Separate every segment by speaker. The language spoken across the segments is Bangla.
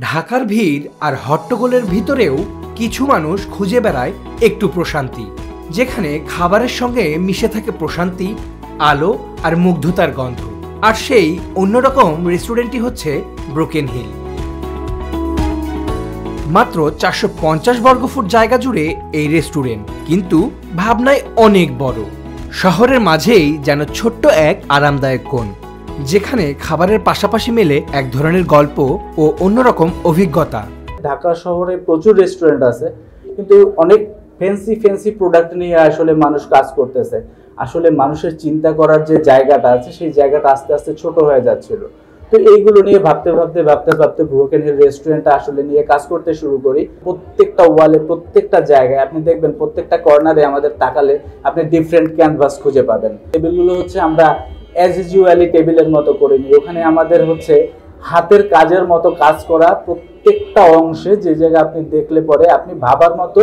Speaker 1: ঢাকার ভিড় আর হট্টগোলের ভিতরেও কিছু মানুষ খুঁজে বেড়ায় একটু প্রশান্তি, যেখানে খাবারের সঙ্গে মিশে থাকে প্রশান্তি, আলো আর মুগ্ধতার গন্ধ। আর সেই অন্যরকম রেস্টুরেন্টটি হচ্ছে ব্রোকেন হিল। মাত্র 450 বর্গফুট জায়গা জুড়ে এই রেস্টুরেন্ট, কিন্তু ভাবনায় অনেক বড়। শহরের মাঝেই যেন ছোট্ট এক আরামদায়ক কোণ, যেখানে খাবারের পাশাপাশি মেলে এক ধরনের গল্প ও অন্যরকম অভিজ্ঞতা।
Speaker 2: ঢাকা শহরে প্রচুর রেস্টুরেন্ট আছে, কিন্তু অনেক ফ্যান্সি প্রোডাক্ট নিয়ে আসলে মানুষ কাজ করতেছে। আসলে মানুষের চিন্তা করার যে জায়গাটা আছে, সেই জায়গাটা আস্তে আস্তে ছোট হয়ে যাচ্ছিল। তো এইগুলো নিয়ে ভাবতে ব্রোকেন হিল রেস্টুরেন্টটা আসলে নিয়ে কাজ করতে শুরু করি। প্রত্যেকটা ওয়ালে, প্রত্যেকটা জায়গায় আপনি দেখবেন, প্রত্যেকটা কর্নারে আমাদের তাকালে আপনি ডিফারেন্ট ক্যানভাস খুঁজে পাবেন। টেবিলগুলো হচ্ছে আমরা অ্যাজ ইউজুয়ালি টেবিলের মতো করে নিই। ওখানে আমাদের হচ্ছে হাতের কাজের মতো কাজ করা, প্রত্যেকটা অংশে যে জায়গা আপনি দেখলে পরে আপনি ভাবার মতো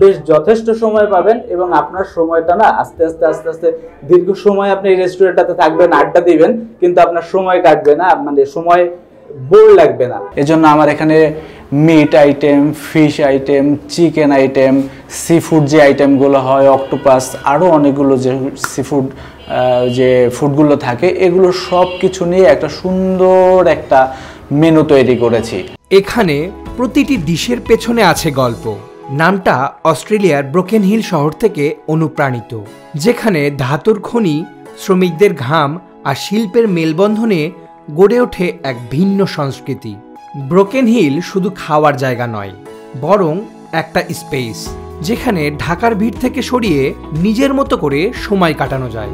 Speaker 2: বেশ যথেষ্ট সময় পাবেন, এবং আপনার সময়টা না আস্তে আস্তে দীর্ঘ সময় আপনি এই রেস্টুরেন্টটাতে থাকবেন, আড্ডা দিবেন, কিন্তু আপনার সময় কাটবে না, মানে সময় বোর লাগবে না। এজন্য আমার এখানে meet item, fish item, chicken item, sea food যে আইটেমগুলো হয়, অক্টোপাস, আরও অনেকগুলো যে সি ফুড যে ফুডগুলো থাকে, এগুলো সব কিছু নিয়ে একটা সুন্দর একটা মেনু তৈরি করেছি।
Speaker 1: এখানে প্রতিটি ডিশের পেছনে আছে গল্প। নামটা অস্ট্রেলিয়ার ব্রোকেন হিল শহর থেকে অনুপ্রাণিত, যেখানে ধাতুর খনি, শ্রমিকদের ঘাম আর শিল্পের মেলবন্ধনে গড়ে ওঠে এক ভিন্ন সংস্কৃতি। ব্রোকেন হিল শুধু খাওয়ার জায়গা নয়, বরং একটা স্পেস যেখানে ঢাকার ভিড় থেকে সরিয়ে নিজের মতো করে সময় কাটানো যায়।